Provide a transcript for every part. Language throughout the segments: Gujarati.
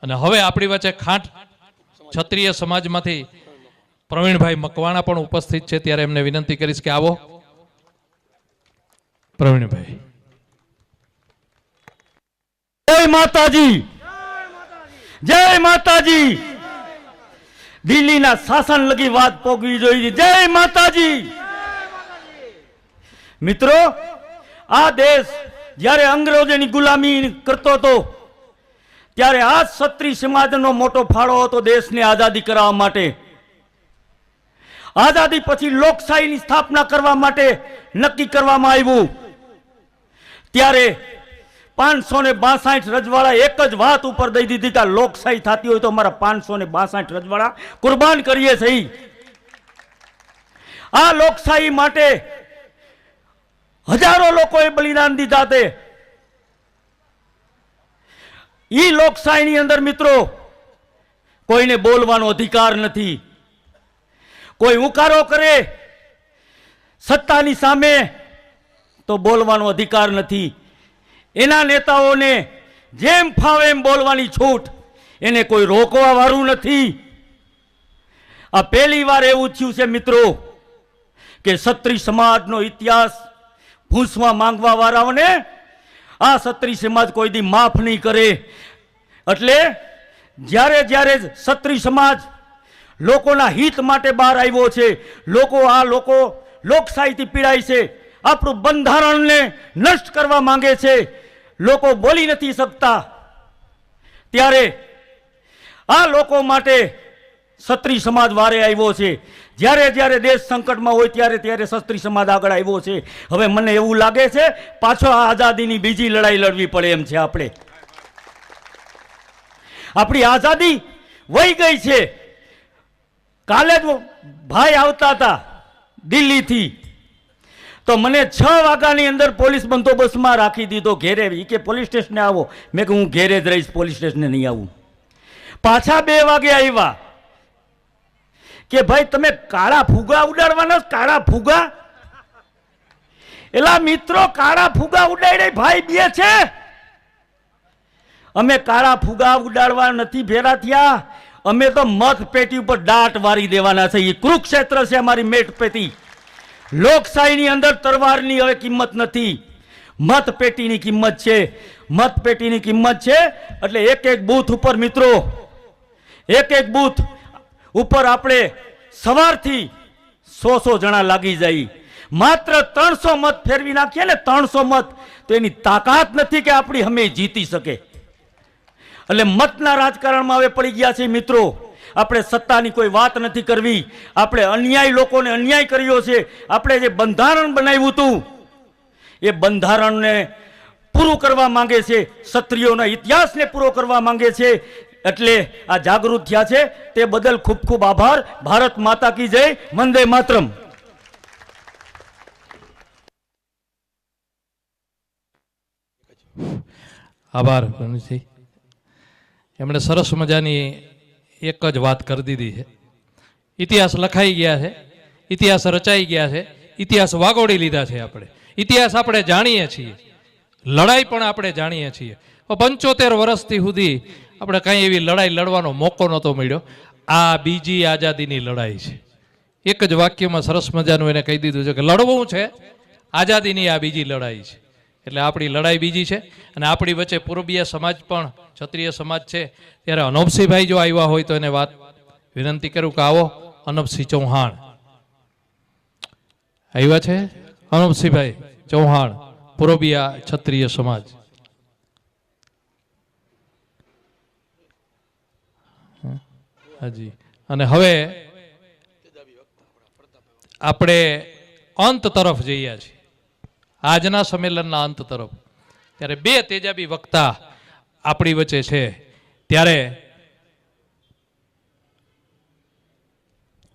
અને હવે આપણી વચ્ચે ખાંટ ક્ષત્રિય સમાજમાંથી પ્રવીણભાઈ મકવાણા પણ ઉપસ્થિત છે, ત્યારે એમને વિનંતી કરીશ કે આવો પ્રવીણભાઈ. જય માતાજી, જય માતાજી. દિલ્હીના શાસન લગી વાત પોગવી જોઈએ. જય માતાજી. મિત્રો, આ દેશ જ્યારે અંગ્રેજોની ગુલામી કરતો હતો ત્યારે આ ક્ષત્રિય સમાજનો મોટો ફાળો હતો દેશને આઝાદી કરાવવા માટે. આઝાદી પછી લોકશાહીની સ્થાપના કરવા માટે નક્કી કરવામાં આવ્યું. ત્યારે 562 રજવાડા એક જ વાત ઉપર દઈ દીધી કે લોકશાહી થતી હોય તો અમારા 562 રજવાડા કુરબાન કરીએ છીએ. આ લોકશાહી માટે હજારો લોકોએ બલિદાન દીધા છે. ઈ લોકશાહીની અંદર મિત્રો કોઈને બોલવાનો અધિકાર નથી. કોઈ ઉકારો કરે સત્તાની સામે તો બોલવાનો અધિકાર નથી. એના નેતાઓને જેમ ફાવે એમ બોલવાની છૂટ, એને કોઈ રોકવા વાળું નથી. આ પહેલી વાર એવું થયું છે મિત્રો કે ક્ષત્રિય સમાજનો ઇતિહાસ ભૂંસવા માંગવા વાળાઓને આ ક્ષત્રિય સમાજ કોઈ દી માફ નહીં કરે. એટલે જ્યારે જ્યારે ક્ષત્રિય સમાજ લોકોના હિત માટે બહાર આવ્યો છે, લોકો લોકશાહીથી પીડાય છે, આપણું બંધારણને નષ્ટ કરવા માંગે છે, લોકો બોલી નથી શકતા, ત્યારે આ લોકો માટે ક્ષત્રિય સમાજ વારે આવ્યો છે. જ્યારે જ્યારે દેશ સંકટમાં હોય ત્યારે ત્યારે ક્ષત્રિય સમાજ આગળ આવ્યો છે. હવે મને એવું લાગે છે પાછો આ આઝાદીની બીજી લડાઈ લડવી પડે એમ છે. આપણી આઝાદી વહી ગઈ છે. કાલે જ ભાઈ આવતા હતા દિલ્હીથી, તો મને 6 વાગ્યાની અંદર પોલીસ બંદોબસ્તમાં રાખી દીધો ઘેરે. એ કે પોલીસ સ્ટેશને આવો. મેં કહ્યું હું ઘેરે જ રહીશ, પોલીસ સ્ટેશને નહીં આવું. પાછા 2 વાગે આવ્યા કે ભાઈ તમે કાળા ફુગા ઉડાડવાના. કાળા ફુગા? એલા મિત્રો, કાળા ફુગા ઉડાડે ભાઈ બે છે. અમે કાળા ફુગા ઉડાડવા નથી ભેરા થયા. અમે તો મત પેટી ઉપર દાટ વારી દેવાના છે. એ કુરુક્ષેત્ર છે અમારી મેટ પેટી. લોકશાહીની અંદર તરવારની હવે કિંમત નથી, મત પેટીની કિંમત છે. મત પેટીની કિંમત છે એટલે એક એક બૂથ ઉપર મિત્રો, એક એક બૂથ ઉપર આપણે સવારથી 100 જણા લાગી જાય. માત્ર 300 મત ફેરવી નાખીએ ને, 300 મત, તો એની તાકાત નથી કે આપણી અમે જીતી શકે. એટલે મતના રાજકારણમાં હવે પડી ગયા છે મિત્રો. આપણે સત્તાની કોઈ વાત નથી કરવી. આપણે અન્યાય, લોકોને અન્યાય કર્યો છે. આપણે જે બંધારણ બનાવ્યું હતું એ બંધારણને પૂરું કરવા માંગે છે, ક્ષત્રિયોના ઇતિહાસને પૂરો કરવા માંગે છે. એટલે આ જાગૃત થયા છે, તે બદલ ખૂબ ખૂબ આભાર. ભારત માતા કી જય. વંદે માતરમ. આભાર પ્રવીણજી. એમણે સરસ મજાની એક જ વાત કરી દીધી છે. ઇતિહાસ લખાઈ ગયા છે, ઇતિહાસ રચાઈ ગયા છે, ઇતિહાસ વાગોડી લીધા છે. આપણે ઇતિહાસ આપણે જાણીએ છીએ, લડાઈ પણ આપણે જાણીએ છીએ. 75 વર્ષથી સુધી આપણે કાંઈ એવી લડાઈ લડવાનો મોકો નહોતો મળ્યો. આ બીજી આઝાદીની લડાઈ છે. એક જ વાક્યમાં સરસ મજાનું એને કહી દીધું છે કે લડવું છે આઝાદીની આ બીજી લડાઈ છે. એટલે આપણી લડાઈ બીજી છે. અને આપણી વચ્ચે પૂર્વીય સમાજ પણ ક્ષત્રિય સમાજ છે. ત્યારે અનોપસિંહભાઈ જો આવ્યા હોય તો એને વાત વિનંતી કરું કે આવો. અનોપસિંહ ચૌહાણ આવ્યા છે. અનોપસિંહભાઈ ચૌહાણ, પૂર્વીય ક્ષત્રિય સમાજ. હાજી. અને હવે આપણે અંત તરફ જઈએ છીએ, આજના સંમેલનના અંત તરફ. ત્યારે 2 તેજાબી વક્તા આપણી વચ્ચે છે. ત્યારે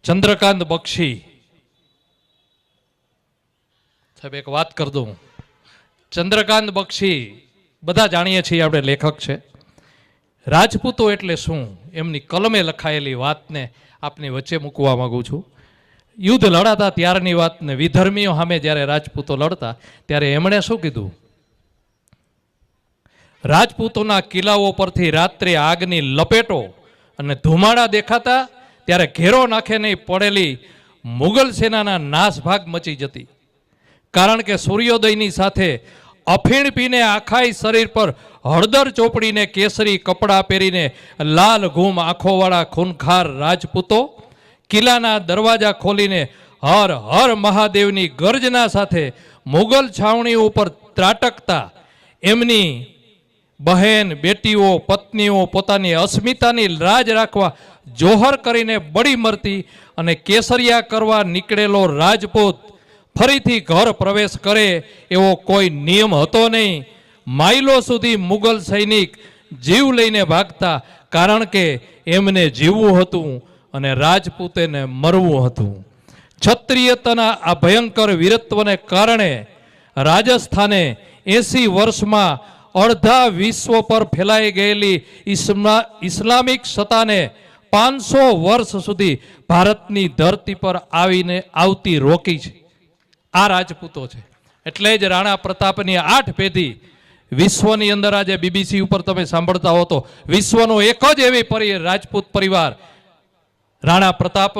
ચંદ્રકાંત બક્ષી સાહેબ, એક વાત કરી દઉં. ચંદ્રકાંત બક્ષી બધા જાણીએ છીએ આપણે, લેખક છે. રાજપૂતો એટલે શું એમની કલમે લખાયેલી વાતને આપની વચ્ચે મૂકવા માંગુ છું. યુદ્ધ લડાતા ત્યારની વાતને, વિધર્મીઓ સામે જ્યારે રાજપૂતો લડતા ત્યારે એમણે શું કીધું? રાજપૂતોના કિલ્લાઓ પરથી રાત્રે આગની લપેટો અને ધુમાડા દેખાતા ત્યારે ઘેરો નાખે નહીં પડેલી મુગલ સેનાના નાસભાગ મચી જતી. કારણ કે સૂર્યોદયની સાથે અફીણ પીને આખાઈ શરીર પર હળદર ચોપડીને કેસરી કપડાં પહેરીને લાલ ઘૂમ આંખોવાળા ખૂનખાર રાજપૂતો કિલ્લાના દરવાજા ખોલીને હર હર મહાદેવની ગર્જના સાથે મુગલ છાવણી ઉપર ત્રાટકતા એમની બહેન બેટીઓ પત્નીઓ પોતાની અસ્મિતાની લાજ રાખવા જોહર કરીને બળી મરતી અને કેસરિયા કરવા નીકળેલો રાજપૂત ફરીથી ઘર પ્રવેશ કરે એવો કોઈ નિયમ હતો નહીં. માઇલો સુધી મુગલ સૈનિક જીવ લઈને ભાગતા, કારણ કે એમને જીવવું હતું અને રાજપૂતેને મરવું હતું. ક્ષત્રિયતાના આ ભયંકર વીરત્વને કારણે રાજસ્થાને 80 વર્ષમાં અડધા વિશ્વ પર ફેલાઈ ગયેલી ઇસ્લામિક સત્તાને 500 વર્ષ સુધી ભારતની ધરતી પર આવતી રોકી છે. આ રાજપૂતો છે. એટલે જ રાણા પ્રતાપની 8 પેઢી વિશ્વની અંદર આજે BBC ઉપર તમે સાંભળતા હો તો વિશ્વનો એક જ એવી રાજપૂત પરિવાર રાણા પ્રતાપ